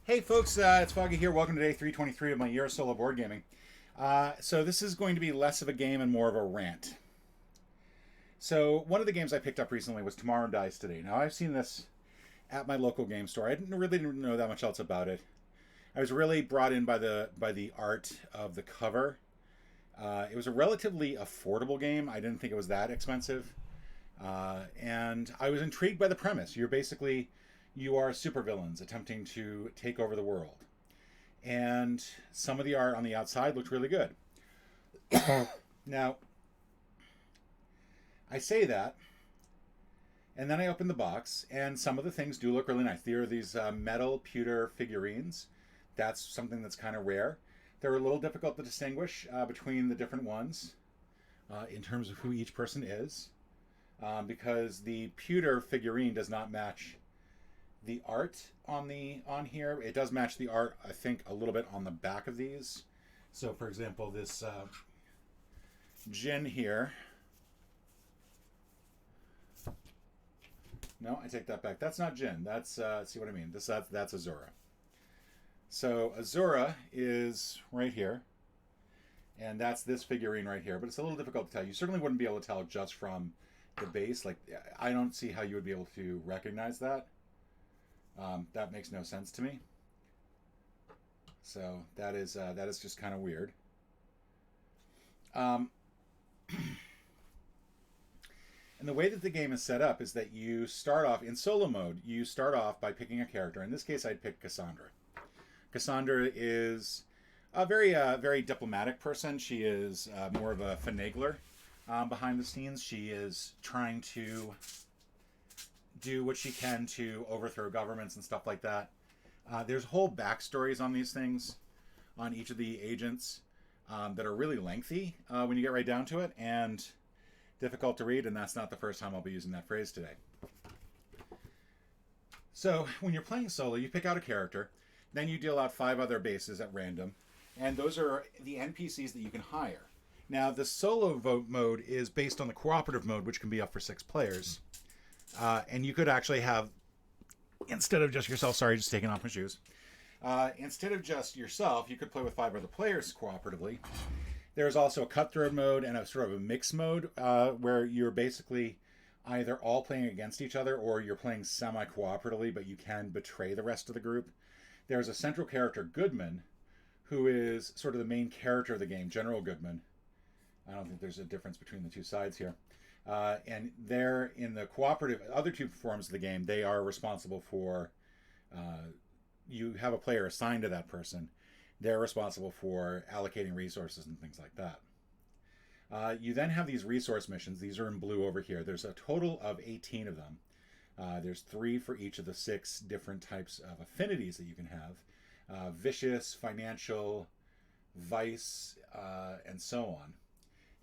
Hey folks, it's Foggy here. Welcome to day 323 of my year of solo board gaming. So this is going to be less of a game and more of a rant. So one of the games I picked up recently was Tomorrow Dies Today. Now I've seen this at my local game store. I didn't know that much else about it. I was really brought in by the art of the cover. It was a relatively affordable game. I didn't think it was that expensive, and I was intrigued by the premise. You are supervillains attempting to take over the world, and some of the art on the outside looked really good. Now, I say that, and then I open the box, and some of the things do look really nice. There are these metal pewter figurines. That's something that's kind of rare. They're a little difficult to distinguish between the different ones in terms of who each person is, because the pewter figurine does not match the art on here. It does match the art, I think, a little bit on the back of these. So, for example, this Jin here. No, I take that back. That's not Jin. That's see what I mean. That's Azura. So Azura is right here, and that's this figurine right here. But it's a little difficult to tell. You certainly wouldn't be able to tell just from the base. Like, I don't see how you would be able to recognize that. That makes no sense to me. So that is just kind of weird. Um, and the way that the game is set up is that you start off in solo mode. You start off by picking a character. In this case, I'd pick Cassandra. Cassandra is a very diplomatic person. She is more of a finagler behind the scenes. She is trying to do what she can to overthrow governments and stuff like that. There's whole backstories on these things, on each of the agents, that are really lengthy when you get right down to it, and difficult to read, and that's not the first time I'll be using that phrase today. So when you're playing solo, you pick out a character, then you deal out 5 other bases at random, and those are the NPCs that you can hire. Now, the solo vote mode is based on the cooperative mode, which can be up for 6 players. And you could actually have, instead of just yourself, sorry, just taking off my shoes. Instead of just yourself, you could play with 5 other players cooperatively. There's also a cutthroat mode and a sort of a mix mode where you're basically either all playing against each other or you're playing semi-cooperatively, but you can betray the rest of the group. There's a central character, Goodman, who is sort of the main character of the game, General Goodman. I don't think there's a difference between the two sides here. And they're in the cooperative, other 2 forms of the game, they are responsible for, you have a player assigned to that person. They're responsible for allocating resources and things like that. You then have these resource missions. These are in blue over here. There's a total of 18 of them. There's 3 for each of the 6 different types of affinities that you can have. Vicious, financial, vice, and so on.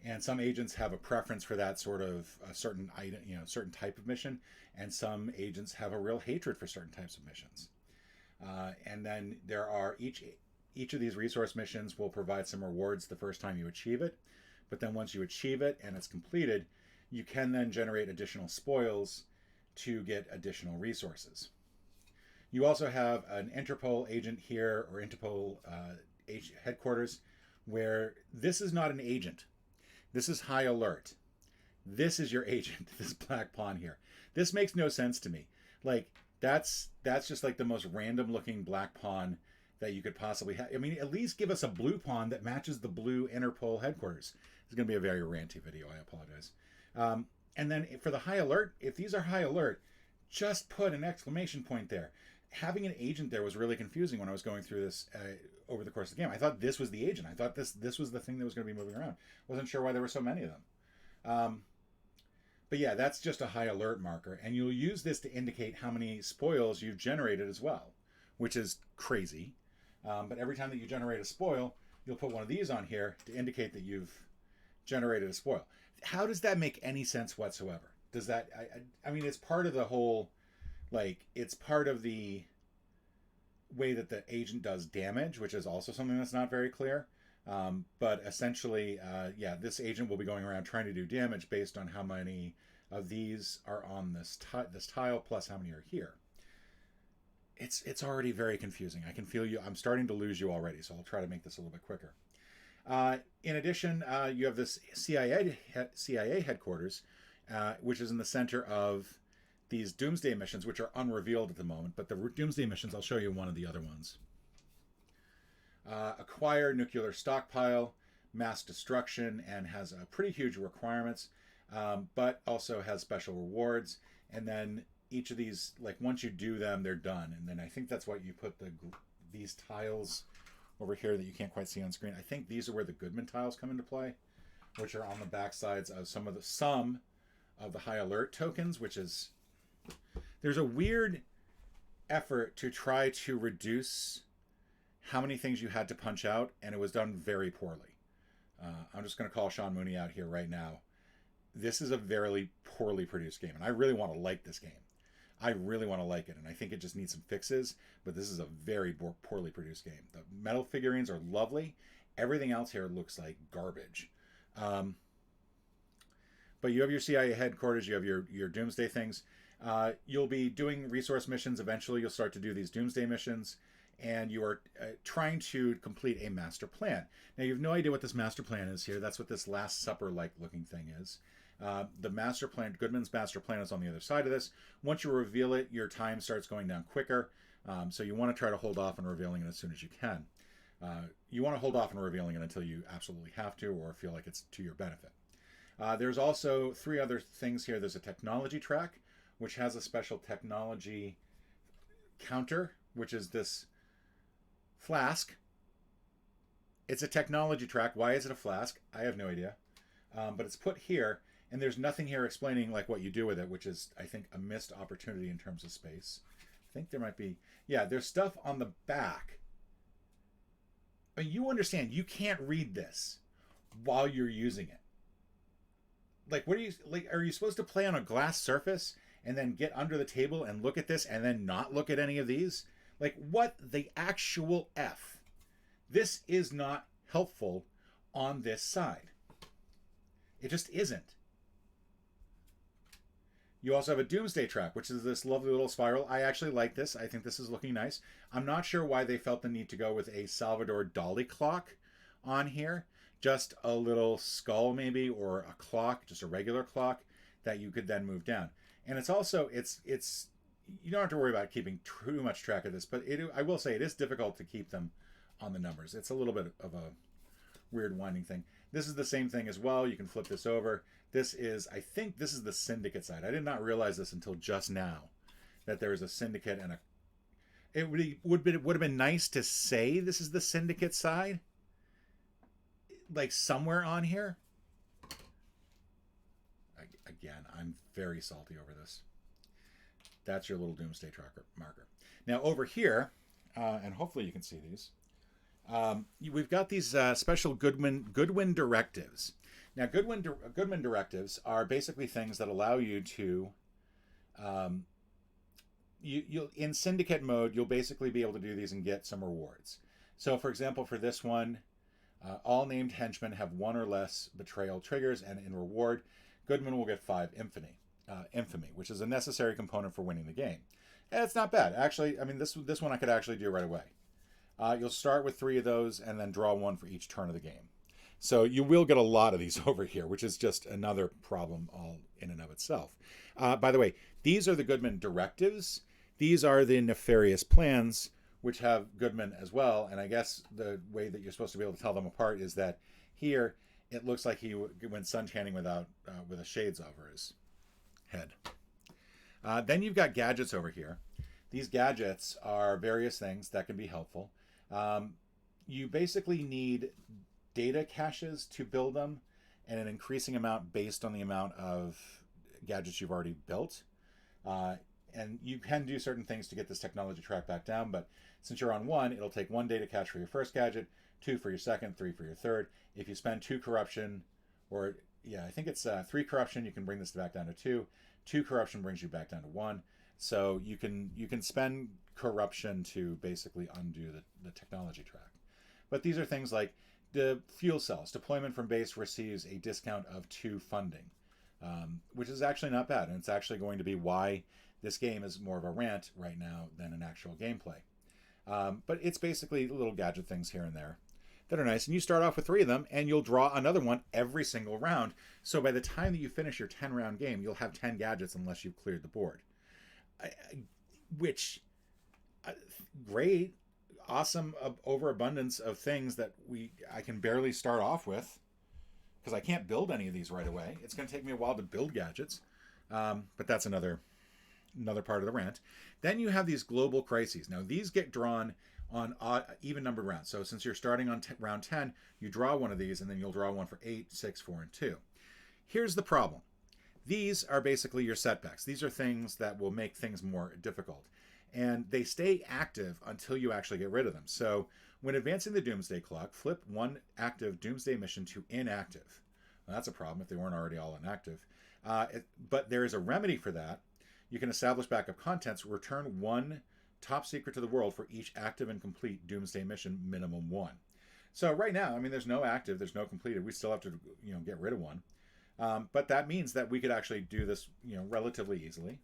And some agents have a preference for that sort of a certain item, certain type of mission, and some agents have a real hatred for certain types of missions. And then there are each of these resource missions will provide some rewards the first time you achieve it, but then once you achieve it and it's completed, you can then generate additional spoils to get additional resources. You also have an Interpol agent here, or Interpol headquarters, where this is not an agent. This is high alert. This is your agent, this black pawn here. This makes no sense to me. Like, that's just like the most random looking black pawn that you could possibly have. I mean, at least give us a blue pawn that matches the blue Interpol headquarters. It's going to be a very ranty video, I apologize. And then for the high alert, if these are high alert, just put an exclamation point there. Having an agent there was really confusing when I was going through this over the course of the game. I thought this was the agent. I thought this was the thing that was going to be moving around. Wasn't sure why there were so many of them. But yeah, that's just a high alert marker. And you'll use this to indicate how many spoils you've generated as well, which is crazy. But every time that you generate a spoil, you'll put one of these on here to indicate that you've generated a spoil. How does that make any sense whatsoever? Does that, I mean, it's part of the whole, like, it's part of the way that the agent does damage, which is also something that's not very clear. But essentially, yeah, this agent will be going around trying to do damage based on how many of these are on this tile plus how many are here. it's already very confusing. I can feel you. I'm starting to lose you already, so I'll try to make this a little bit quicker. In addition, you have this CIA headquarters, which is in the center of these Doomsday missions, which are unrevealed at the moment. But the Doomsday missions, I'll show you one of the other ones. Acquire nuclear stockpile, mass destruction, and has pretty huge requirements, but also has special rewards. And then each of these, like once you do them, they're done. And then I think that's what you put these tiles over here that you can't quite see on screen. I think these are where the Goodman tiles come into play, which are on the back sides of some of the high alert tokens, which is, there's a weird effort to try to reduce how many things you had to punch out, and it was done very poorly. I'm just going to call Sean Mooney out here right now. This is a very poorly produced game, and I really want to like this game. I really want to like it, and I think it just needs some fixes, but this is a very poorly produced game. The metal figurines are lovely. Everything else here looks like garbage. But you have your CIA headquarters, you have your Doomsday things. You'll be doing resource missions. Eventually, you'll start to do these Doomsday missions, and you are trying to complete a master plan. Now, you have no idea what this master plan is here. That's what this Last Supper-like looking thing is. The master plan, Goodman's master plan, is on the other side of this. Once you reveal it, your time starts going down quicker. So you want to try to hold off on revealing it as soon as you can. You want to hold off on revealing it until you absolutely have to or feel like it's to your benefit. There's also 3 other things here. There's a technology track, which has a special technology counter, which is this flask. It's a technology track. Why is it a flask? I have no idea. But it's put here, and there's nothing here explaining like what you do with it, which is, I think, a missed opportunity in terms of space. I think there might be, yeah, there's stuff on the back. I mean, you understand, you can't read this while you're using it. Like, what are you supposed to play on a glass surface and then get under the table and look at this and then not look at any of these? Like, what the actual F? This is not helpful on this side. It just isn't. You also have a Doomsday track, which is this lovely little spiral. I actually like this. I think this is looking nice. I'm not sure why they felt the need to go with a Salvador Dali clock on here. Just a little skull maybe, or a clock, just a regular clock that you could then move down. And it's also, it's you don't have to worry about keeping too much track of this, but I will say it is difficult to keep them on the numbers. It's a little bit of a weird winding thing. This is the same thing as well. You can flip this over. This is, I think this is the Syndicate side. I did not realize this until just now, that there is a Syndicate and it would have been nice to say this is the Syndicate side, like somewhere on here. Again, I'm very salty over this. That's your little Doomsday tracker marker. Now over here, and hopefully you can see these, we've got these special Goodwin directives. Now, Goodwin directives are basically things that allow you to, you'll in Syndicate mode, you'll basically be able to do these and get some rewards. So, for example, for this one, all named henchmen have 1 or less betrayal triggers, and in reward, Goodman will get 5 infamy, which is a necessary component for winning the game. And it's not bad, actually. I mean, this one I could actually do right away. You'll start with 3 of those and then draw 1 for each turn of the game. So you will get a lot of these over here, which is just another problem all in and of itself. By the way, these are the Goodman directives. These are the nefarious plans, which have Goodman as well. And I guess the way that you're supposed to be able to tell them apart is that here it looks like he went suntanning with a shades over his head. Then you've got gadgets over here. These gadgets are various things that can be helpful. You basically need data caches to build them, and an increasing amount based on the amount of gadgets you've already built. And you can do certain things to get this technology track back down, but since you're on 1, it'll take 1 data cache for your first gadget, 2 for your second, 3 for your third. If you spend 2 corruption, or yeah, I think it's 3 corruption, you can bring this back down to 2. 2 corruption brings you back down to 1. So you can spend corruption to basically undo the technology track. But these are things like the fuel cells. Deployment from base receives a discount of 2 funding, which is actually not bad. And it's actually going to be why This game is more of a rant right now than an actual gameplay. But it's basically little gadget things here and there that are nice. And you start off with 3 of them, and you'll draw another one every single round. So by the time that you finish your 10-round game, you'll have 10 gadgets unless you've cleared the board. Which, great, awesome overabundance of things that I can barely start off with, because I can't build any of these right away. It's going to take me a while to build gadgets. But that's another part of the rant. Then you have these global crises. Now, these get drawn on even numbered rounds. So since you're starting on round 10, you draw one of these, and then you'll draw one for 8, 6, 4, and 2. Here's the problem. These are basically your setbacks. These are things that will make things more difficult. And they stay active until you actually get rid of them. So when advancing the Doomsday Clock, flip one active Doomsday mission to inactive. Well, that's a problem if they weren't already all inactive. But there is a remedy for that. You can establish backup contents, return 1 top secret to the world for each active and complete Doomsday mission, minimum 1. So right now, I mean, there's no active, there's no completed. We still have to, get rid of one. But that means that we could actually do this, relatively easily.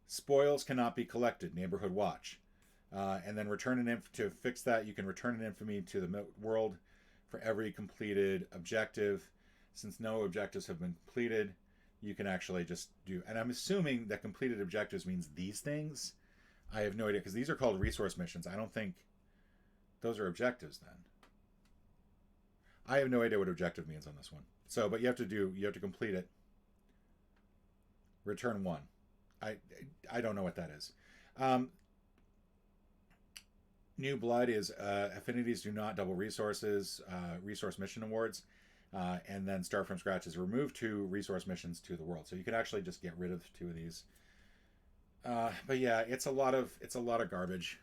Spoils cannot be collected, Neighborhood Watch. And then to fix that, you can return an infamy to the world for every completed objective. Since no objectives have been completed, you can actually just do, and I'm assuming that completed objectives means these things. I have no idea, because these are called resource missions. I don't think those are objectives then. I have no idea what objective means on this one. So, but you have to complete it. Return 1. I don't know what that is. New Blood is affinities do not double resources, resource mission awards. And then Start from Scratch is remove 2 resource missions to the world. So you could actually just get rid of 2 of these. But yeah, it's a lot of garbage.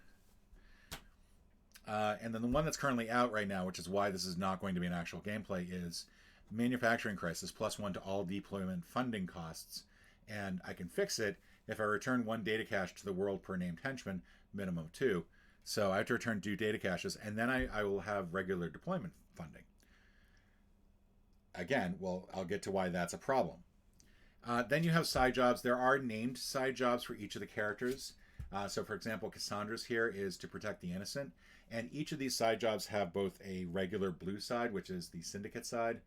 And then the one that's currently out right now, which is why this is not going to be an actual gameplay, is Manufacturing Crisis, +1 to all deployment funding costs. And I can fix it if I return 1 data cache to the world per named henchman, minimum 2. So I have to return 2 data caches, and then I will have regular deployment funding. Again, well, I'll get to why that's a problem. Then you have side jobs. There are named side jobs for each of the characters. So, for example, Cassandra's here is to protect the innocent. And each of these side jobs have both a regular blue side, which is the syndicate side,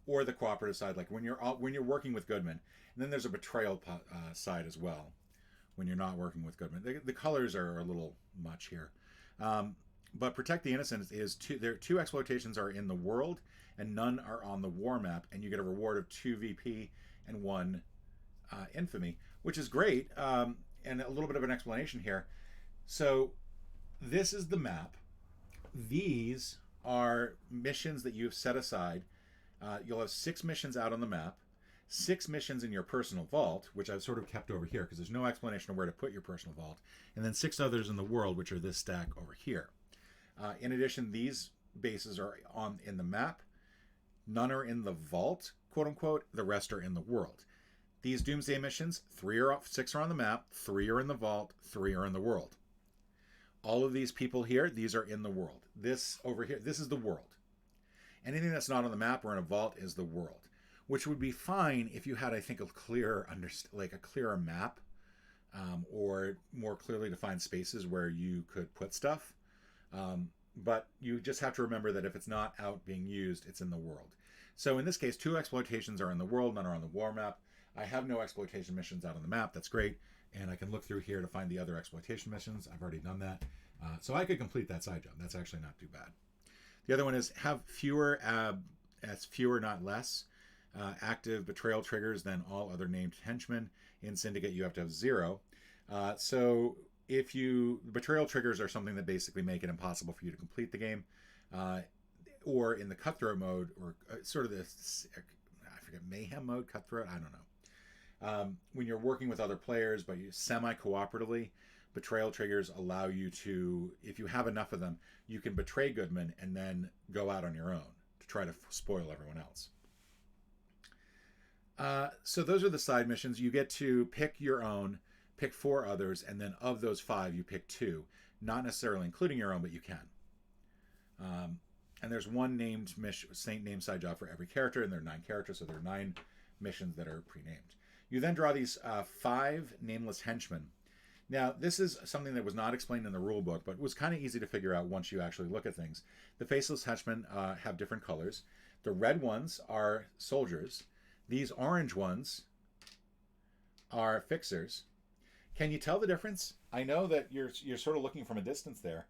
or the cooperative side, like when you're working with Goodman. And then there's a betrayal side as well, when you're not working with Goodman. The colors are a little much here. But Protect the Innocent is 2 exploitations are in the world, and none are on the war map, and you get a reward of 2 VP and 1 infamy, which is great. And a little bit of an explanation here. So this is the map. These are missions that you've set aside. You'll have 6 missions out on the map, 6 missions in your personal vault, which I've sort of kept over here because there's no explanation of where to put your personal vault, and then 6 others in the world, which are this stack over here. In addition, these bases are in the map. None are in the vault, quote unquote. The rest are in the world. These Doomsday missions, 6 are on the map, 3 are in the vault, 3 are in the world. All of these people here, these are in the world. This over here, this is the world. Anything that's not on the map or in a vault is the world, which would be fine if you had, I think, a clearer map, or more clearly defined spaces where you could put stuff. But you just have to remember that if it's not out being used, it's in the world. So in this case, 2 exploitations are in the world, none are on the war map. I have no exploitation missions out on the map. That's great. And I can look through here to find the other exploitation missions. I've already done that. So I could complete that side job. That's actually not too bad. The other one is have fewer, not less, active betrayal triggers than all other named henchmen. In Syndicate, you have to have 0. So if betrayal triggers are something that basically make it impossible for you to complete the game, or in the cutthroat mode, or sort of this, I forget, mayhem mode, cutthroat, I don't know. When you're working with other players, but you semi-cooperatively, betrayal triggers allow you to, if you have enough of them, you can betray Goodman and then go out on your own to try to spoil everyone else. So those are the side missions. You get to pick your own, pick 4 others, and then of those 5, you pick 2. Not necessarily including your own, but you can. And there's 1 named side job for every character, and there are 9 characters, so there are 9 missions that are pre-named. You then draw these 5 nameless henchmen. Now, this is something that was not explained in the rule book, but was kind of easy to figure out once you actually look at things. The faceless henchmen have different colors. The red ones are soldiers. These orange ones are fixers. Can you tell the difference? I know that you're sort of looking from a distance there.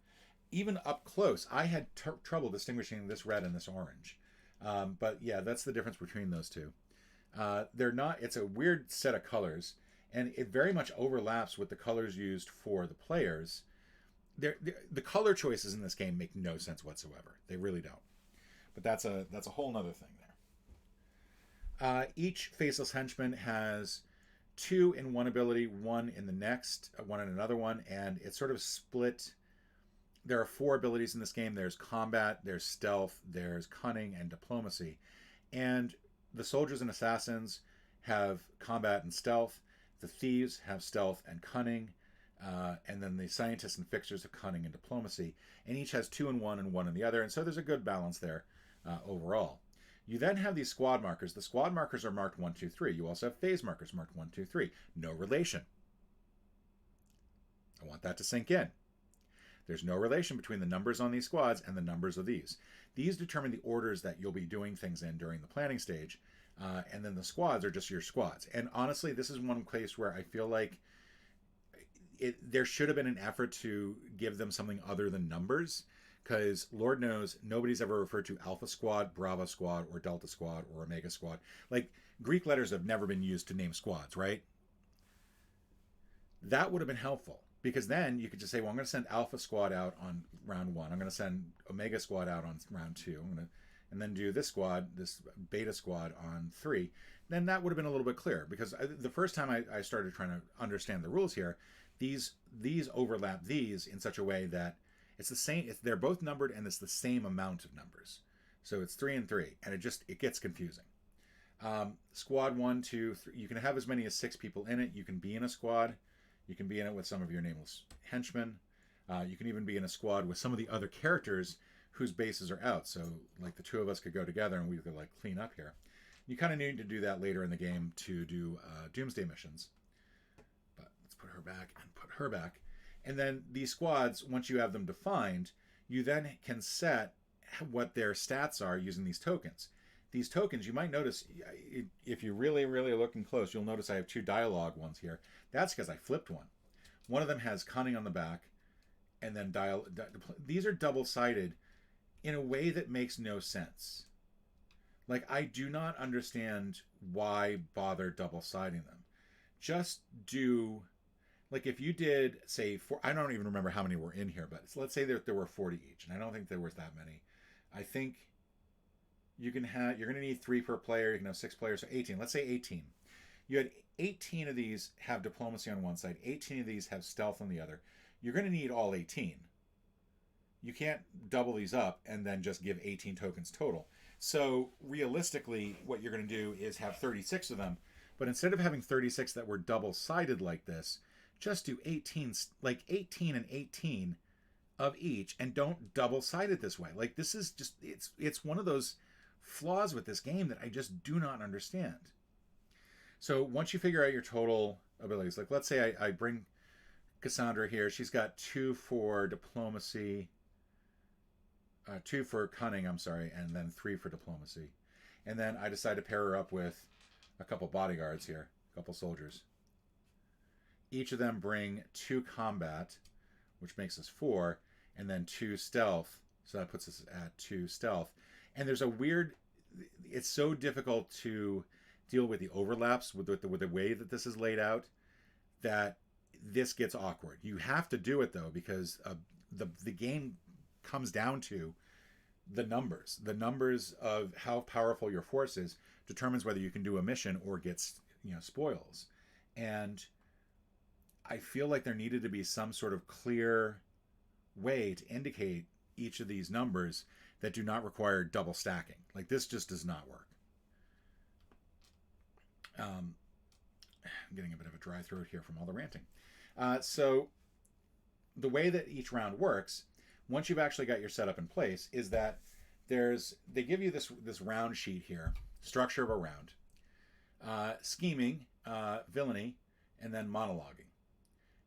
Even up close, I had trouble distinguishing this red and this orange. But yeah, that's the difference between those two. They're not. It's a weird set of colors, and it very much overlaps with the colors used for the players. The color choices in this game make no sense whatsoever. They really don't. But that's a whole nother thing there. Each faceless henchman has 2 in one ability, 1 in the next, 1 in another one, and it's sort of split. There are 4 abilities in this game. There's combat, there's stealth, there's cunning, and diplomacy. And the soldiers and assassins have combat and stealth. The thieves have stealth and cunning. And then the scientists and fixers have cunning and diplomacy. And each has 2 in one and 1 in the other. And so there's a good balance there overall. You then have these squad markers. The squad markers are marked 1, 2, 3. You also have phase markers marked 1, 2, 3. No relation. I want that to sink in. There's no relation between the numbers on these squads and the numbers of these. These determine the orders that you'll be doing things in during the planning stage. And then the squads are just your squads. And honestly, this is one place where I feel like there should have been an effort to give them something other than numbers. Because Lord knows nobody's ever referred to Alpha Squad, Bravo Squad, or Delta Squad, or Omega Squad. Like, Greek letters have never been used to name squads, right? That would have been helpful. Because then you could just say, well, I'm going to send Alpha Squad out on round 1. I'm going to send Omega Squad out on round 2. And then do this squad, this Beta Squad on 3. Then that would have been a little bit clearer. Because the first time I started trying to understand the rules here, these overlap these in such a way that it's the same. They're both numbered, and it's the same amount of numbers. So it's 3 and 3, and it gets confusing. Squad 1, 2, 3. You can have as many as 6 people in it. You can be in a squad. You can be in it with some of your nameless henchmen. You can even be in a squad with some of the other characters whose bases are out. So, like, the 2 of us could go together and we could, like, clean up here. You kind of need to do that later in the game to do Doomsday missions. But let's put her back and put her back. And then these squads, once you have them defined, you then can set what their stats are using these tokens. These tokens, you might notice, if you're really, really looking close, you'll notice I have 2 dialogue ones here. That's because I flipped one. One of them has cunning on the back, and then these are double-sided in a way that makes no sense. Like, I do not understand why bother double-siding them. Just do... Like, if you did, say, I don't even remember how many were in here, but let's say that there were 40 each, and I don't think there was that many. I think you're going to need 3 per player. You can have 6 players, so 18. Let's say 18. You had 18 of these have diplomacy on one side, 18 of these have stealth on the other. You're going to need all 18. You can't double these up and then just give 18 tokens total. So, realistically, what you're going to do is have 36 of them, but instead of having 36 that were double-sided like this, just do 18, like 18 and 18 of each, and don't double-side it this way. Like, this is just, it's one of those flaws with this game that I just do not understand. So once you figure out your total abilities, like let's say I bring Cassandra here. She's got 2 for diplomacy, 2 for cunning, I'm sorry, and then 3 for diplomacy. And then I decide to pair her up with a couple bodyguards here, a couple soldiers. Each of them bring 2 combat, which makes us 4, and then 2 stealth. So that puts us at 2 stealth. And there's a weird... It's so difficult to deal with the overlaps with the way that this is laid out that this gets awkward. You have to do it, though, because the game comes down to the numbers. The numbers of how powerful your force is determines whether you can do a mission or gets, spoils. And I feel like there needed to be some sort of clear way to indicate each of these numbers that do not require double stacking. Like, this just does not work. I'm getting a bit of a dry throat here from all the ranting. So the way that each round works, once you've actually got your setup in place, is that they give you this round sheet here, structure of a round. scheming, villainy, and then monologuing.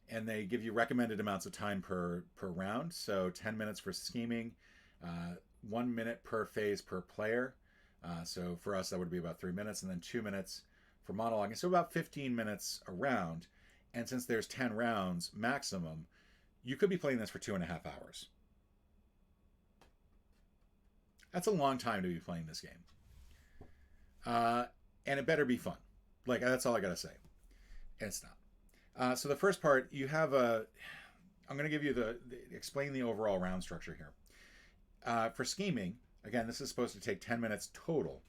And they give you recommended amounts of time per round. So 10 minutes for scheming, 1 minute per phase per player. So for us, that would be about 3 minutes, and then 2 minutes for monologuing. So about 15 minutes a round. And since there's 10 rounds maximum, you could be playing this for 2.5 hours. That's a long time to be playing this game. And it better be fun. Like, that's all I gotta say. And it's not. So the first part, you have I'm going to give you explain the overall round structure here. For scheming, again, this is supposed to take 10 minutes total.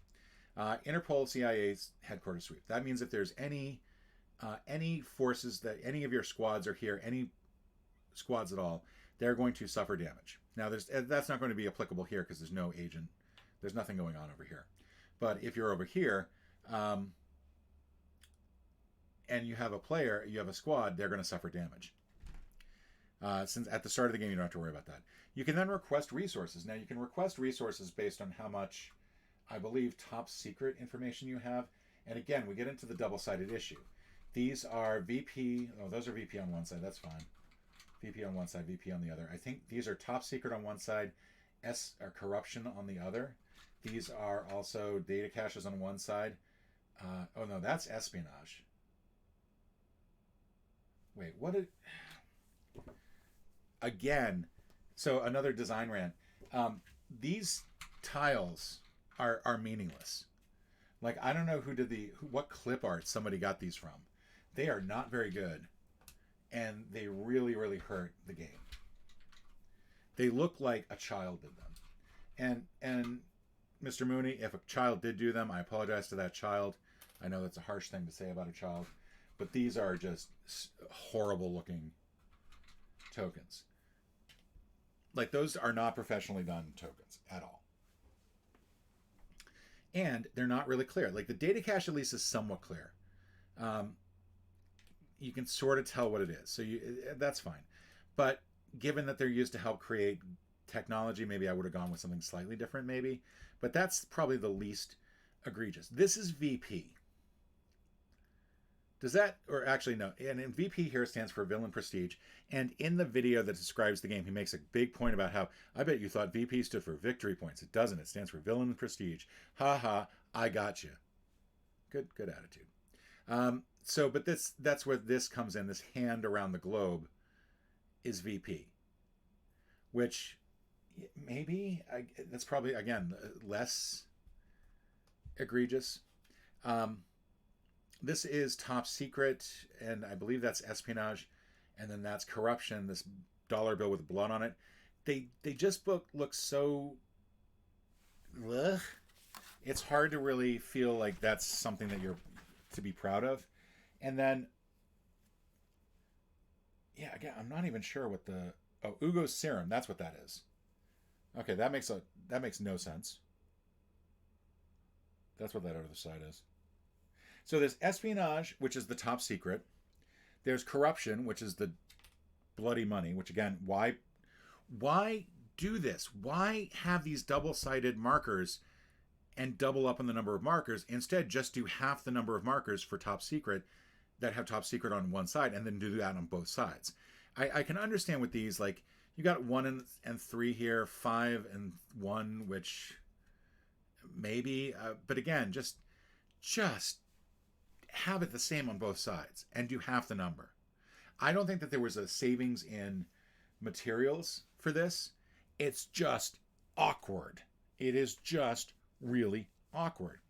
Interpol CIA's headquarters sweep. That means if there's any forces that any of your squads are here, any squads at all, they're going to suffer damage. Now, that's not going to be applicable here because there's no agent. There's nothing going on over here. But if you're over here, and you have a player, you have a squad, they're going to suffer damage. Since at the start of the game, you don't have to worry about that. You can then request resources. Now, you can request resources based on how much, I believe, top secret information you have. And again, we get into the double-sided issue. These are VP. Oh, those are VP on one side. That's fine. VP on one side, VP on the other. I think these are top secret on one side, or corruption on the other. These are also data caches on one side. Oh, no, that's espionage. Wait, what did... Again, so another design rant. These tiles are meaningless. Like, I don't know who did what clip art somebody got these from. They are not very good. And they really, really hurt the game. They look like a child did them. And Mr. Mooney, if a child did do them, I apologize to that child. I know that's a harsh thing to say about a child. But these are just horrible looking tokens. Like, those are not professionally done tokens at all. And they're not really clear. Like, the data cache at least is somewhat clear. You can sort of tell what it is. So that's fine. But given that they're used to help create technology, maybe I would have gone with something slightly different maybe. But that's probably the least egregious. This is VP. Does that, or actually no, and in VP here stands for Villain Prestige. And in the video that describes the game, he makes a big point about how, I bet you thought VP stood for victory points. It doesn't. It stands for Villain Prestige. Ha ha, I got you. Good attitude. But that's where this comes in. This hand around the globe is VP. Which, maybe, that's probably, again, less egregious. This is top secret, and I believe that's espionage, and then that's corruption, this dollar bill with blood on it. They just look so... Ugh. It's hard to really feel like that's something that you're to be proud of. And then, yeah, again, I'm not even sure what the... Oh, Ugo's serum, that's what that is. Okay, that makes no sense. That's what that other side is. So there's espionage, which is the top secret. There's corruption, which is the bloody money, which again, why do this? Why have these double-sided markers and double up on the number of markers? Instead, just do half the number of markers for top secret that have top secret on one side, and then do that on both sides. I can understand with these, like, you got 1 and 3 here, 5 and 1, which maybe, but again, just have it the same on both sides and do half the number. I don't think that there was a savings in materials for this. It's just awkward. It is just really awkward.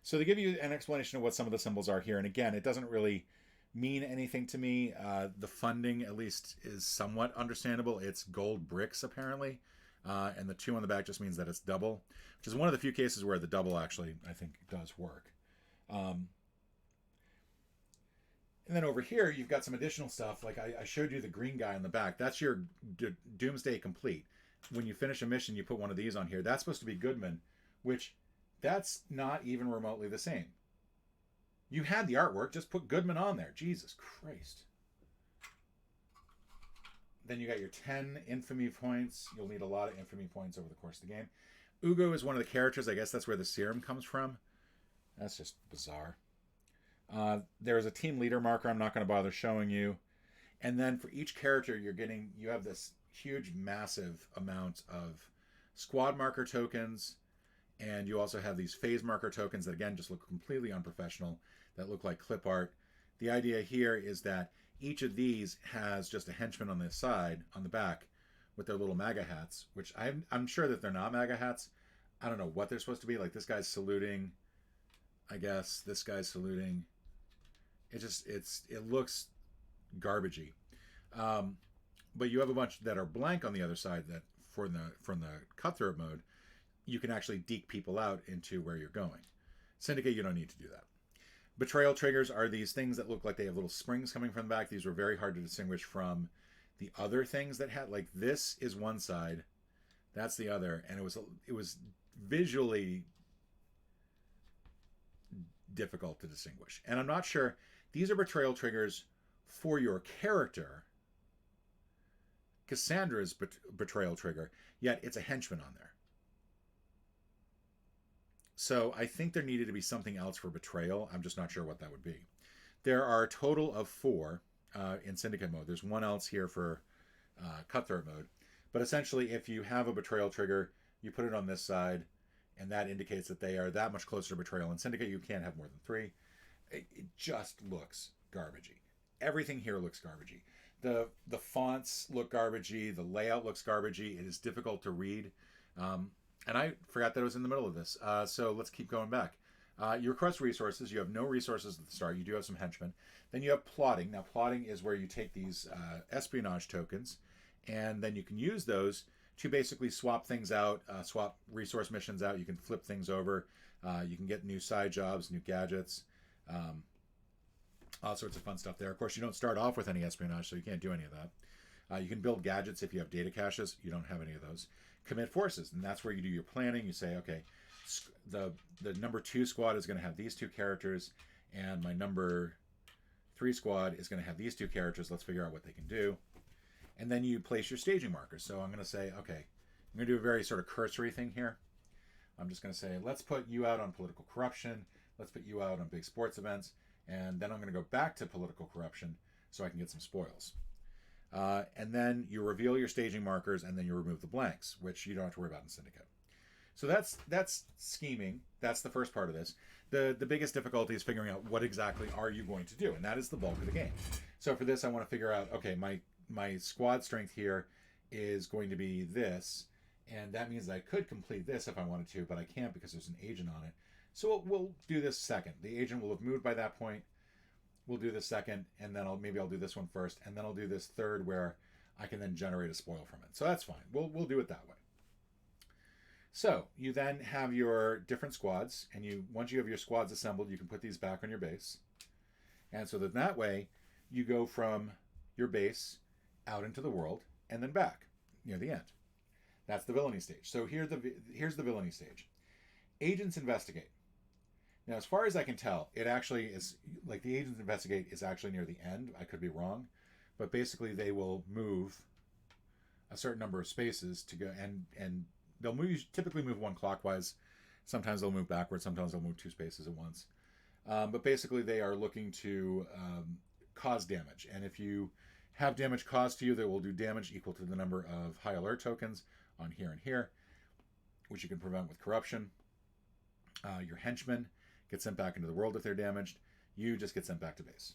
So they give you an explanation of what some of the symbols are here. And again, it doesn't really mean anything to me. The funding, at least, is somewhat understandable. It's gold bricks, apparently. And the 2 on the back just means that it's double, which is one of the few cases where the double actually, I think, does work. And then over here, you've got some additional stuff. Like I showed you the green guy on the back. That's your Doomsday Complete. When you finish a mission, you put one of these on here. That's supposed to be Goodman, which that's not even remotely the same. You had the artwork. Just put Goodman on there. Jesus Christ. Then you got your 10 infamy points. You'll need a lot of infamy points over the course of the game. Ugo is one of the characters. I guess that's where the serum comes from. That's just bizarre. There's a team leader marker I'm not going to bother showing you. And then for each character, you have this huge, massive amount of squad marker tokens, and you also have these phase marker tokens that again just look completely unprofessional, that look like clip art. The idea here is that each of these has just a henchman on the side, on the back, with their little MAGA hats, which I'm sure that they're not MAGA hats. I don't know what they're supposed to be. Like this guy's saluting, I guess. This guy's saluting. It looks garbagey. But you have a bunch that are blank on the other side that from the cutthroat mode, you can actually deke people out into where you're going. Syndicate, you don't need to do that. Betrayal triggers are these things that look like they have little springs coming from the back. These were very hard to distinguish from the other things that had, like this is one side, that's the other, and it was visually difficult to distinguish. And I'm not sure, these are betrayal triggers for your character. Cassandra's betrayal trigger, yet it's a henchman on there. So I think there needed to be something else for betrayal. I'm just not sure what that would be. There are a total of 4 in Syndicate mode. There's one else here for Cutthroat mode. But essentially, if you have a betrayal trigger, you put it on this side, and that indicates that they are that much closer to betrayal. In Syndicate, you can't have more than 3. It just looks garbagey. Everything here looks garbagey. The fonts look garbagey. The layout looks garbagey. It is difficult to read. And I forgot that it was in the middle of this. So let's keep going back. You request resources. You have no resources at the start. You do have some henchmen. Then you have plotting. Now, plotting is where you take these espionage tokens, and then you can use those to basically swap things out, swap resource missions out. You can flip things over. You can get new side jobs, new gadgets, all sorts of fun stuff there. Of course, you don't start off with any espionage, so you can't do any of that. You can build gadgets if you have data caches. You don't have any of those. Commit forces, and that's where you do your planning. You say, okay, the number 2 squad is going to have these 2 characters, and my number 3 squad is going to have these 2 characters. Let's figure out what they can do. And then you place your staging markers. So I'm going to say, okay, I'm going to do a very sort of cursory thing here. I'm just going to say, let's put you out on political corruption. Let's put you out on big sports events. And then I'm going to go back to political corruption so I can get some spoils. And then you reveal your staging markers, and then you remove the blanks, which you don't have to worry about in Syndicate. So that's scheming. That's the first part of this. The biggest difficulty is figuring out what exactly are you going to do, and that is the bulk of the game. So for this, I want to figure out, okay, my squad strength here is going to be this, and that means that I could complete this if I wanted to, but I can't because there's an agent on it. So we'll do this second. The agent will have moved by that point. We'll do this second, and then maybe I'll do this one first, and then I'll do this third where I can then generate a spoil from it. So that's fine. We'll do it that way. So you then have your different squads, and once you have your squads assembled, you can put these back on your base. And so that way, you go from your base out into the world and then back near the end. That's the villainy stage. So here's the villainy stage. Agents investigate. Now, as far as I can tell, it actually is, like, the agents investigate is actually near the end. I could be wrong. But basically, they will move a certain number of spaces to go, and they'll typically move one clockwise. Sometimes they'll move backwards. Sometimes they'll move 2 spaces at once. But basically, they are looking to cause damage. And if you have damage caused to you, they will do damage equal to the number of high alert tokens on here and here, which you can prevent with corruption. Your henchmen get sent back into the world if they're damaged. You just get sent back to base.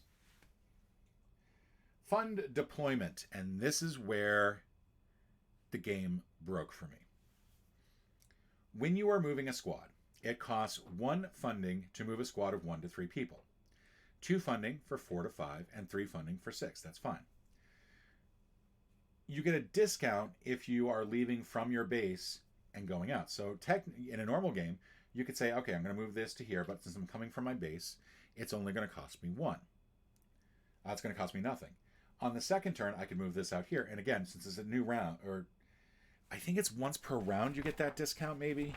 Fund deployment, and this is where the game broke for me. When you are moving a squad, it costs 1 funding to move a squad of 1 to 3 people, 2 funding for 4 to 5, and 3 funding for 6. That's fine. You get a discount if you are leaving from your base and going out. So in a normal game, you could say, okay, I'm going to move this to here, but since I'm coming from my base, it's only going to cost me 1. It's going to cost me nothing. On the second turn, I can move this out here. And again, since it's a new round, or I think it's once per round you get that discount, maybe.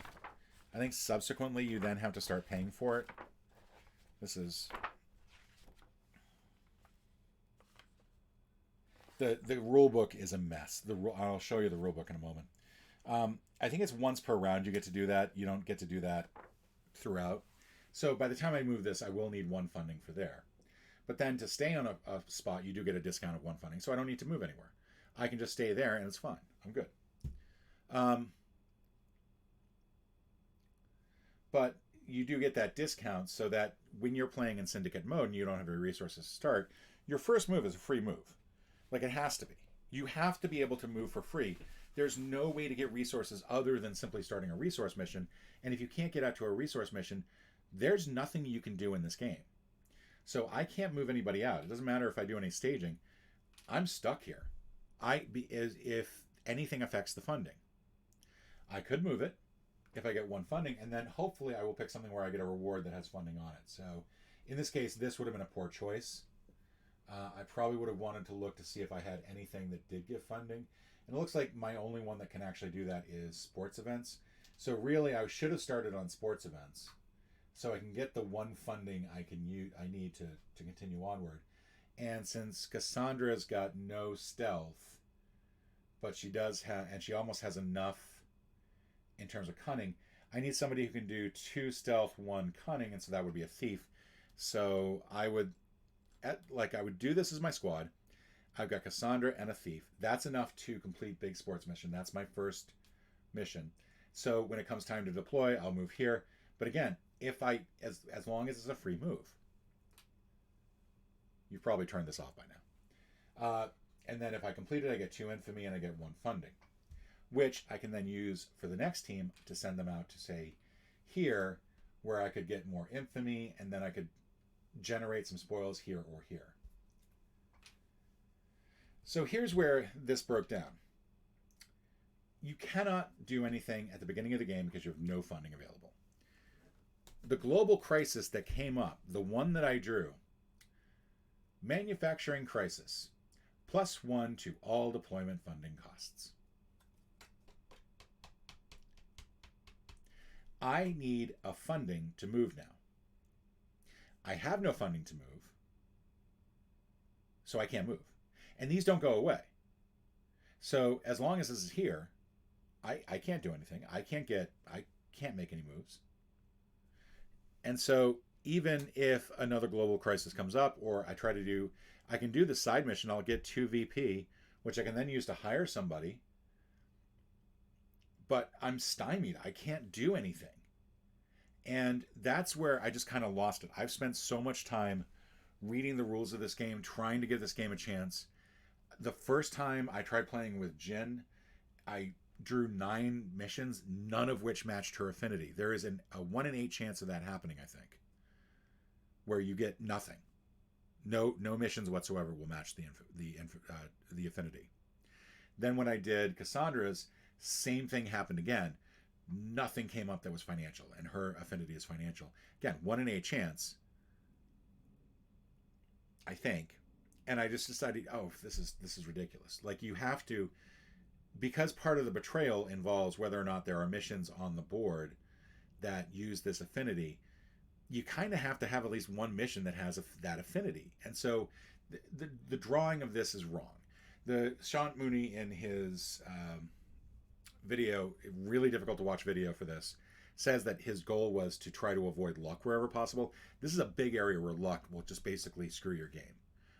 I think subsequently you then have to start paying for it. This is... The rule book is a mess. I'll show you the rule book in a moment. I think it's once per round you get to do that. You don't get to do that throughout. So by the time I move this, I will need 1 funding for there. But then to stay on a spot, you do get a discount of 1 funding, so I don't need to move anywhere. I can just stay there and it's fine. I'm good. But you do get that discount so that when you're playing in syndicate mode and you don't have any resources to start, your first move is a free move. Like, it has to be. You have to be able to move for free. There's no way to get resources other than simply starting a resource mission. And if you can't get out to a resource mission, there's nothing you can do in this game. So I can't move anybody out. It doesn't matter if I do any staging. I'm stuck here. If anything affects the funding. I could move it if I get 1 funding, and then hopefully I will pick something where I get a reward that has funding on it. So in this case, this would have been a poor choice. I probably would have wanted to look to see if I had anything that did give funding. And it looks like my only one that can actually do that is sports events. So really, I should have started on sports events so I can get the 1 funding I need to continue onward. And since Cassandra's got no stealth, but she does have, and she almost has enough in terms of cunning, I need somebody who can do 2 stealth, 1 cunning, and so that would be a thief. So I would do this as my squad. I've got Cassandra and a thief. That's enough to complete big sports mission. That's my first mission. So when it comes time to deploy, I'll move here. But again, as long as it's a free move. You've probably turned this off by now. And then if I complete it, I get 2 infamy and I get 1 funding, which I can then use for the next team to send them out to, say, here, where I could get more infamy, and then I could generate some spoils here or here. So here's where this broke down. You cannot do anything at the beginning of the game because you have no funding available. The global crisis that came up, the one that I drew, manufacturing crisis, +1 to all deployment funding costs. I need a funding to move now. I have no funding to move, so I can't move. And these don't go away. So as long as this is here, I can't do anything. I can't make any moves. And so even if another global crisis comes up, or I can do the side mission, I'll get 2 VP, which I can then use to hire somebody. But I'm stymied. I can't do anything. And that's where I just kind of lost it. I've spent so much time reading the rules of this game, trying to give this game a chance. The first time I tried playing with Jin, I drew 9 missions, none of which matched her affinity. There is a 1 in 8 chance of that happening, I think, where you get nothing. No missions whatsoever will match the affinity. Then when I did Cassandra's, same thing happened again. Nothing came up that was financial, and her affinity is financial. Again, 1 in 8 chance, I think. And I just decided, this is ridiculous. Like, you have to, because part of the betrayal involves whether or not there are missions on the board that use this affinity, you kind of have to have at least 1 mission that has that affinity. And so the drawing of this is wrong. The Shant Mooney in his video, really difficult to watch video for this, says that his goal was to try to avoid luck wherever possible. This is a big area where luck will just basically screw your game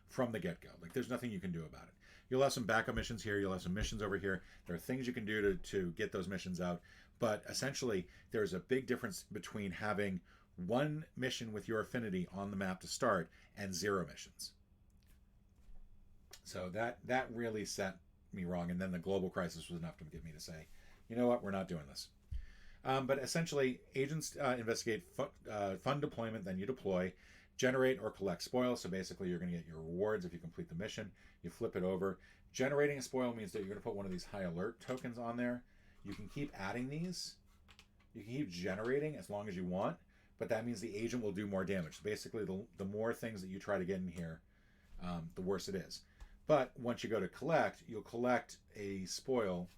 from the get-go. Like, there's nothing you can do about it. You'll have some backup missions here. You'll have some missions over here. There are things you can do to get those missions out. But essentially, there's a big difference between having 1 mission with your affinity on the map to start and 0 missions. So that really set me wrong. And then the global crisis was enough to get me to say, you know what, we're not doing this. But essentially, agents investigate fund deployment, then you deploy, generate or collect spoils. So basically, you're going to get your rewards if you complete the mission. You flip it over. Generating a spoil means that you're going to put one of these high alert tokens on there. You can keep adding these. You can keep generating as long as you want, but that means the agent will do more damage. So basically, the more things that you try to get in here, the worse it is. But once you go to collect, you'll collect a spoil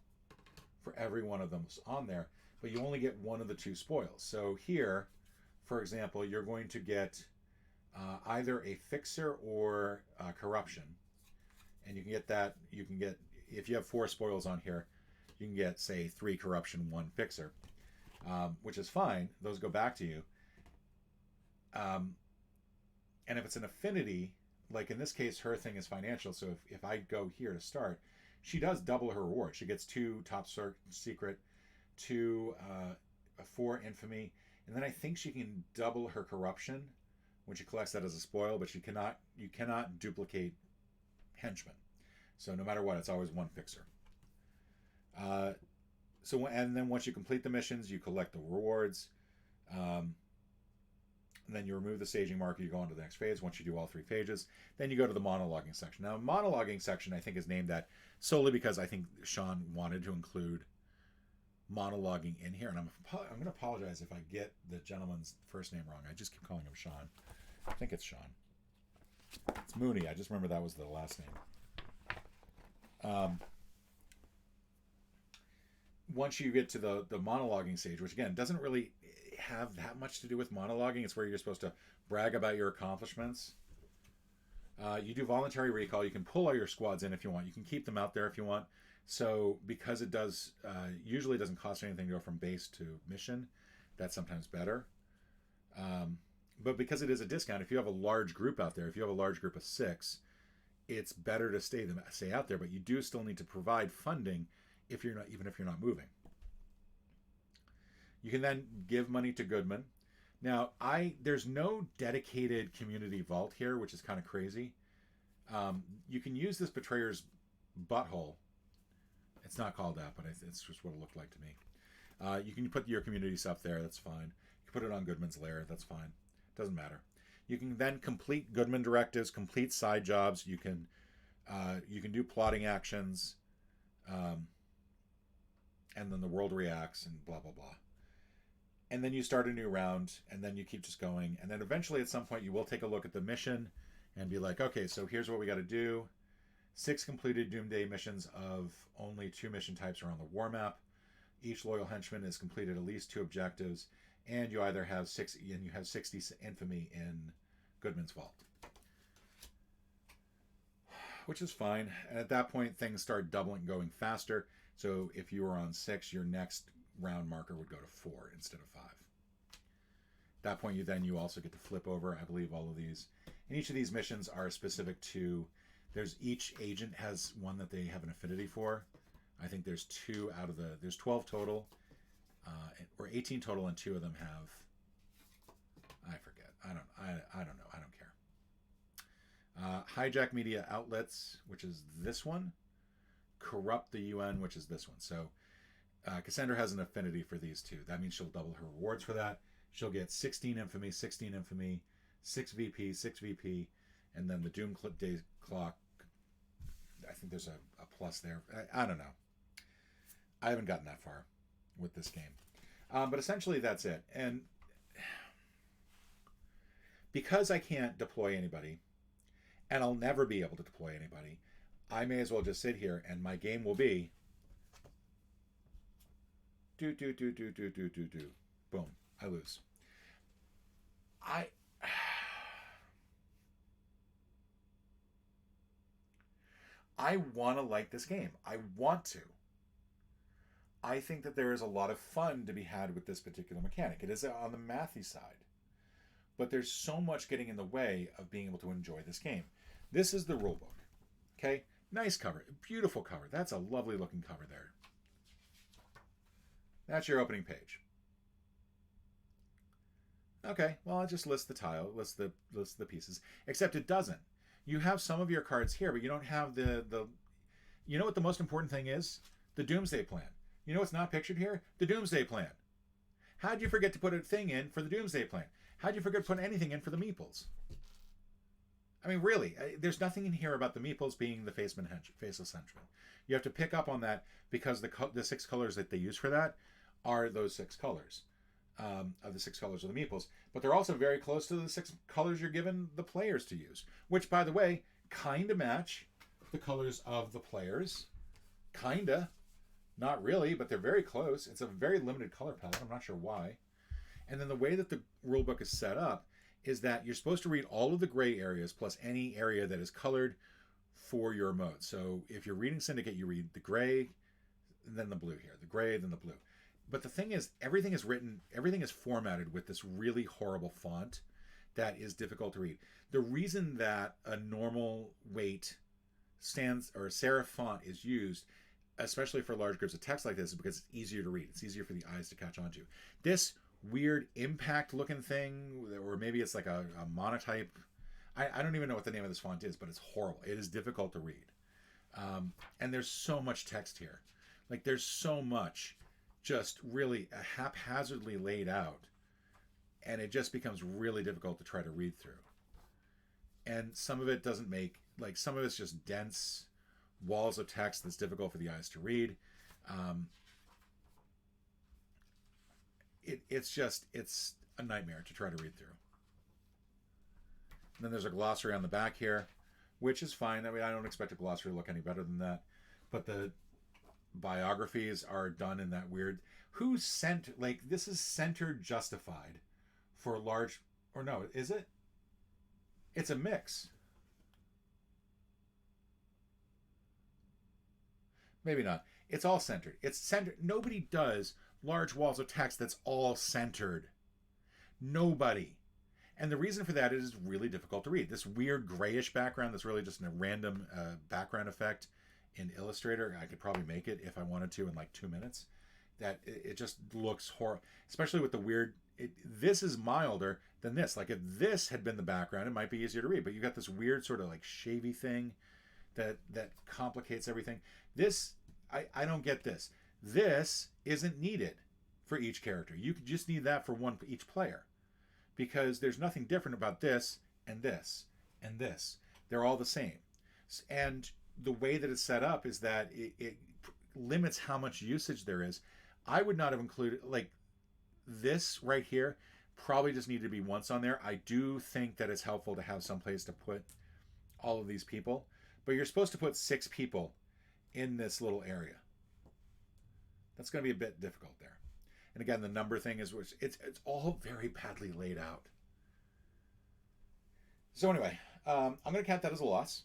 for every one of them on there, but you only get 1 of the 2 spoils. So here, for example, you're going to get either a fixer or corruption, and you can get that. You can get, if you have 4 spoils on here, you can get, say, 3 corruption, 1 fixer, which is fine. Those go back to you. Um, and if it's an affinity, like in this case, her thing is financial. So if I go here to start, she does double her reward. She gets 2 top secret, 2 4 infamy, and then I think she can double her corruption when she collects that as a spoil. But you cannot duplicate henchmen. So no matter what, it's always one fixer. Uh, and then once you complete the missions, you collect the rewards. And then you remove the staging marker, you go on to the next phase. Once you do all 3 phases, then you go to the monologuing section. Now, monologuing section, I think, is named that solely because I think Sean wanted to include monologuing in here. And I'm going to apologize if I get the gentleman's first name wrong. I just keep calling him Sean. I think it's Sean. It's Mooney. I just remember that was the last name. Once you get to the monologuing stage, which again doesn't really have that much to do with monologuing. It's where you're supposed to brag about your accomplishments. You do voluntary recall. You can pull all your squads in if you want. You can keep them out there if you want. So because it does usually doesn't cost anything to go from base to mission, that's sometimes better. But because it is a discount, if you have a large group out there, if you have a large group of 6, it's better to stay out there. But you do still need to provide funding if you're not moving. You can then give money to Goodman. Now, there's no dedicated community vault here, which is kind of crazy. You can use this Betrayer's Butthole. It's not called that, but it's just what it looked like to me. You can put your community stuff there. That's fine. You can put it on Goodman's lair. That's fine. Doesn't matter. You can then complete Goodman directives, complete side jobs. You can do plotting actions, and then the world reacts and blah blah blah. And then you start a new round, and then you keep just going. And then eventually at some point you will take a look at the mission and be like, okay, so here's what we got to do. 6 completed Doomsday missions of only 2 mission types are on the war map. Each loyal henchman has completed at least 2 objectives, and you either have 60 infamy in Goodman's Vault. Which is fine. And at that point things start doubling, going faster. So if you were on 6, your next round marker would go to 4 instead of 5. At that point, you also get to flip over, I believe, all of these. And each of these missions are specific to. Each agent has one that they have an affinity for. I think there's 2 out of there's 12 total, or 18 total, and 2 of them have. I forget. I don't know. I don't care. Hijack media outlets, which is this one. Corrupt the UN, which is this one. So Cassandra has an affinity for these 2. That means she'll double her rewards for that. She'll get 16 infamy, 6 VP, 6 VP, and then the Doom Day Clock. I think there's a plus there. I don't know. I haven't gotten that far with this game. But essentially that's it. And because I can't deploy anybody, and I'll never be able to deploy anybody, I may as well just sit here and my game will be do. Boom. I lose. I want to like this game. I want to. I think that there is a lot of fun to be had with this particular mechanic. It is on the mathy side. But there's so much getting in the way of being able to enjoy this game. This is the rulebook. Okay? Nice cover. Beautiful cover. That's a lovely looking cover there. That's your opening page. Okay, well, it just lists the tile, lists the pieces, except it doesn't. You have some of your cards here, but you don't have the. You know what the most important thing is? The Doomsday Plan. You know what's not pictured here? The Doomsday Plan. How'd you forget to put a thing in for the Doomsday Plan? How'd you forget to put anything in for the Meeples? I mean, really, there's nothing in here about the Meeples being the faceless henchman. You have to pick up on that because the 6 colors that they use for that are those 6 colors. Of the 6 colors of the Meeples, but they're also very close to the 6 colors you're given the players to use, which, by the way, kind of match the colors of the players. Kinda. Not really, but they're very close. It's a very limited color palette. I'm not sure why. And then the way that the rulebook is set up is that you're supposed to read all of the gray areas plus any area that is colored for your mode. So if you're reading Syndicate, you read the gray, then the blue here. The gray, then the blue. But the thing is, everything is formatted with this really horrible font that is difficult to read. The reason that a normal weight sans or serif font is used, especially for large groups of text like this, is because it's easier to read. It's easier for the eyes to catch on to. This weird impact looking thing, or maybe it's like a monotype. I don't even know what the name of this font is, but it's horrible. It is difficult to read. And there's so much text here. Like, there's so much just really haphazardly laid out. And it just becomes really difficult to try to read through. And some of it doesn't make, like, some of it's just dense walls of text that's difficult for the eyes to read. It's a nightmare to try to read through. And then there's a glossary on the back here, which is fine. I mean, I don't expect a glossary to look any better than that. But the biographies are done in that weird... Who's sent... Like, this is centered justified for large... Or no, is it? It's a mix. Maybe not. It's all centered. It's centered. Nobody does large walls of text that's all centered. Nobody. And the reason for that is really difficult to read. This weird grayish background that's really just a random background effect in Illustrator. I could probably make it if I wanted to in like 2 minutes. That it just looks horrible. Especially with the weird... this is milder than this. Like, if this had been the background, it might be easier to read. But you got this weird sort of like shavy thing that complicates everything. This, I don't get this. This isn't needed for each character. You could just need that for each player. Because there's nothing different about this and this and this. They're all the same. And the way that it's set up is that it limits how much usage there is. I would not have included, like, this right here probably just needed to be once on there. I do think that it's helpful to have some place to put all of these people. But you're supposed to put 6 people in this little area. That's going to be a bit difficult there. And again, the number thing is, it's all very badly laid out. So anyway, I'm going to count that as a loss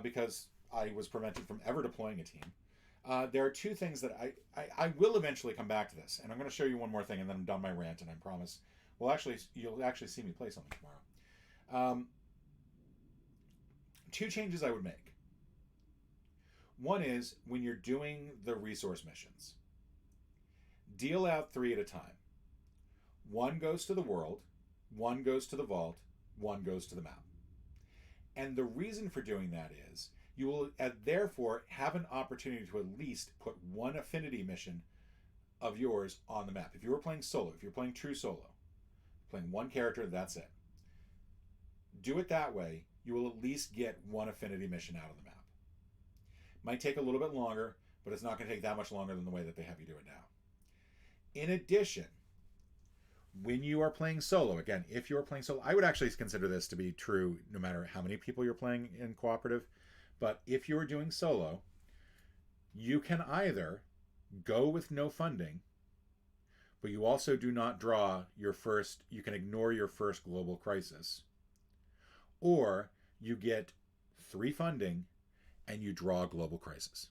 because I was prevented from ever deploying a team. There are 2 things that I will eventually come back to this, and I'm going to show you one more thing, and then I'm done my rant, and I promise. Well, actually, you'll actually see me play something tomorrow. 2 changes I would make. One is when you're doing the resource missions, deal out 3 at a time. 1 goes to the world, 1 goes to the vault, 1 goes to the map. And the reason for doing that is you will therefore have an opportunity to at least put 1 affinity mission of yours on the map. If you were playing solo, if you're playing true solo, playing 1 character, that's it. Do it that way, you will at least get 1 affinity mission out of the map. Might take a little bit longer, but it's not going to take that much longer than the way that they have you do it now. In addition, when you are playing solo, again, if you're playing solo, I would actually consider this to be true no matter how many people you're playing in cooperative. But if you're doing solo, you can either go with no funding, but you also do not draw your first, you can ignore your first global crisis, or you get 3 funding and you draw a global crisis.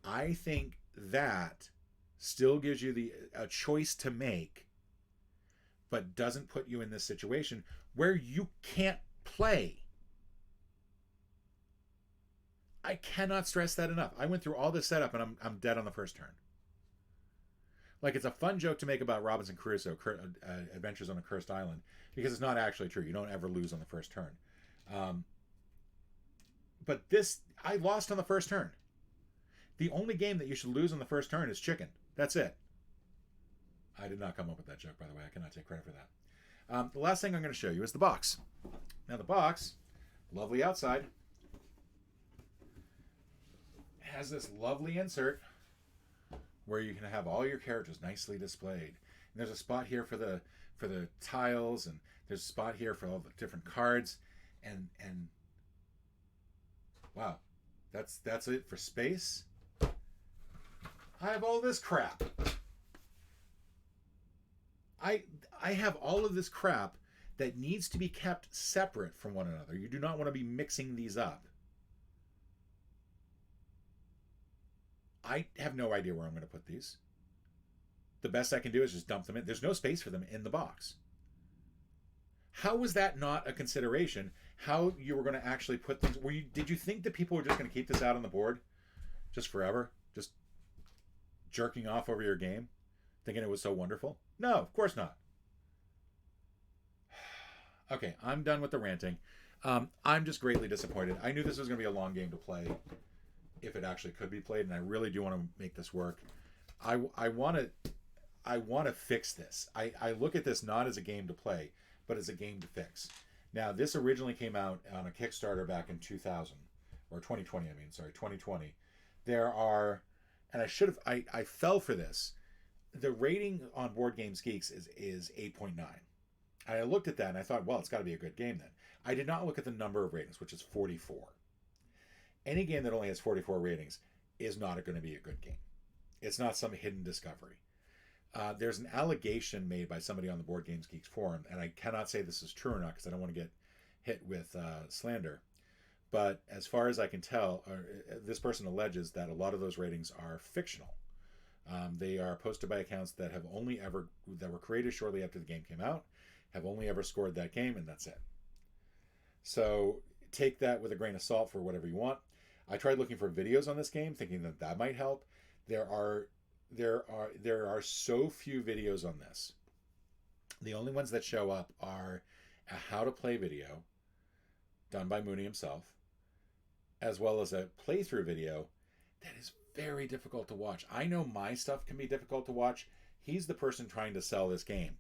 I think that still gives you a choice to make, but doesn't put you in this situation where you can't play. I cannot stress that enough. I went through all this setup and I'm dead on the first turn. Like, it's a fun joke to make about Robinson Crusoe, Adventures on a Cursed Island, because it's not actually true. You don't ever lose on the first turn. But this, I lost on the first turn. The only game that you should lose on the first turn is Chicken. That's it. I did not come up with that joke, by the way. I cannot take credit for that. The last thing I'm going to show you is the box. Now, the box, lovely outside, has this lovely insert where you can have all your characters nicely displayed. And there's a spot here for the tiles, and there's a spot here for all the different cards, and wow, that's it for space. I have all this crap. I have all of this crap that needs to be kept separate from one another. You do not want to be mixing these up. I have no idea where I'm going to put these. The best I can do is just dump them in. There's no space for them in the box. How was that not a consideration? How you were going to actually put things? Did you think that people were just going to keep this out on the board, just forever, just jerking off over your game, thinking it was so wonderful? No, of course not. Okay, I'm done with the ranting. I'm just greatly disappointed. I knew this was going to be a long game to play, if it actually could be played, and I really do want to make this work. I want to fix this. I look at this not as a game to play, but as a game to fix. Now, this originally came out on a Kickstarter back in 2000, or 2020. I mean, sorry, 2020. There are, and I fell for this. The rating on Board Games Geeks is 8.9. And I looked at that and I thought, well, it's got to be a good game then. I did not look at the number of ratings, which is 44. Any game that only has 44 ratings is not going to be a good game. It's not some hidden discovery. There's an allegation made by somebody on the Board Games Geeks forum, and I cannot say this is true or not because I don't want to get hit with slander. But as far as I can tell, this person alleges that a lot of those ratings are fictional. They are posted by accounts that were created shortly after the game came out, have only ever scored that game, and that's it. So take that with a grain of salt for whatever you want. I tried looking for videos on this game, thinking that might help. There are so few videos on this. The only ones that show up are a how to play video done by Mooney himself, as well as a playthrough video that is very difficult to watch. I know my stuff can be difficult to watch. He's the person trying to sell this game,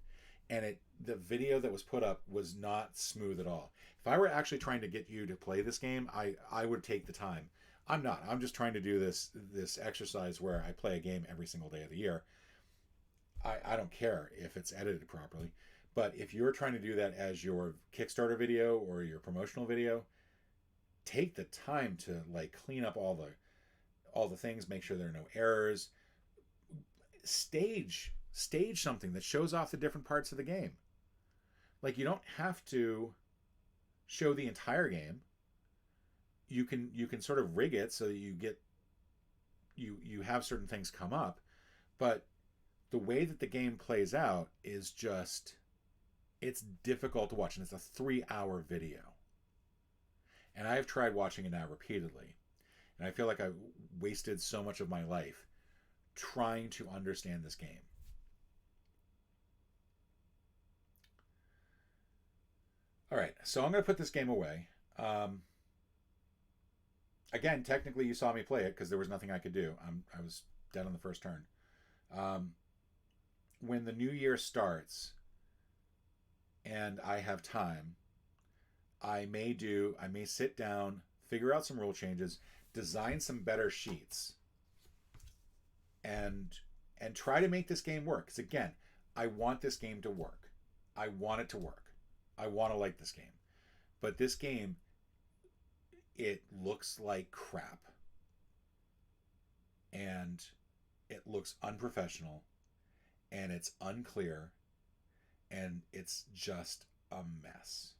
and the video that was put up was not smooth at all. If I were actually trying to get you to play this game, I would take the time. I'm not. I'm just trying to do this exercise where I play a game every single day of the year. I don't care if it's edited properly. But if you're trying to do that as your Kickstarter video or your promotional video, take the time to clean up all the things, make sure there are no errors. Stage something that shows off the different parts of the game. You don't have to show the entire game. You can sort of rig it so that you have certain things come up, but the way that the game plays out is just, it's difficult to watch, and it's a 3-hour video. And I've tried watching it now repeatedly, and I feel like I've wasted so much of my life trying to understand this game. All right, so I'm going to put this game away. Again, technically you saw me play it because there was nothing I could do. I was dead on the first turn. When the new year starts and I have time, I may sit down, figure out some rule changes, design some better sheets, and try to make this game work. Because again, I want this game to work. I want it to work. I want to like this game. But this game, it looks like crap. And it looks unprofessional. And it's unclear. And it's just a mess.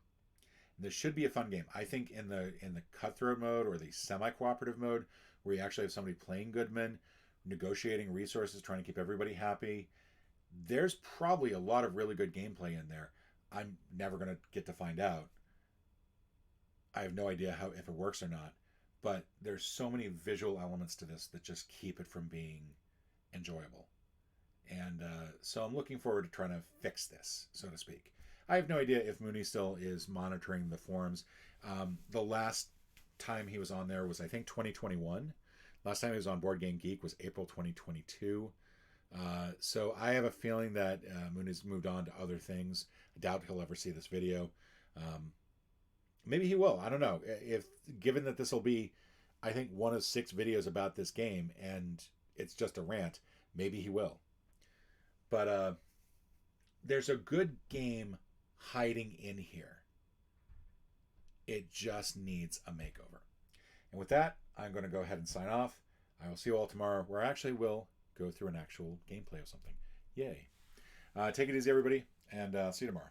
This should be a fun game. I think in the cutthroat mode or the semi-cooperative mode, where you actually have somebody playing Goodman, negotiating resources, trying to keep everybody happy, there's probably a lot of really good gameplay in there. I'm never going to get to find out. I have no idea if it works or not, but there's so many visual elements to this that just keep it from being enjoyable. And so I'm looking forward to trying to fix this, so to speak. I have no idea if Mooney still is monitoring the forums. The last time he was on there was, I think, 2021. Last time he was on Board Game Geek was April 2022. So I have a feeling that Mooney's moved on to other things. I doubt he'll ever see this video. Maybe he will. I don't know. Given that this will be, I think, one of 6 videos about this game, and it's just a rant, maybe he will. But there's a good game hiding in here. It just needs a makeover. And with that, I'm going to go ahead and sign off. I will see you all tomorrow, where I actually will go through an actual gameplay of something. Yay. Take it easy, everybody, and see you tomorrow.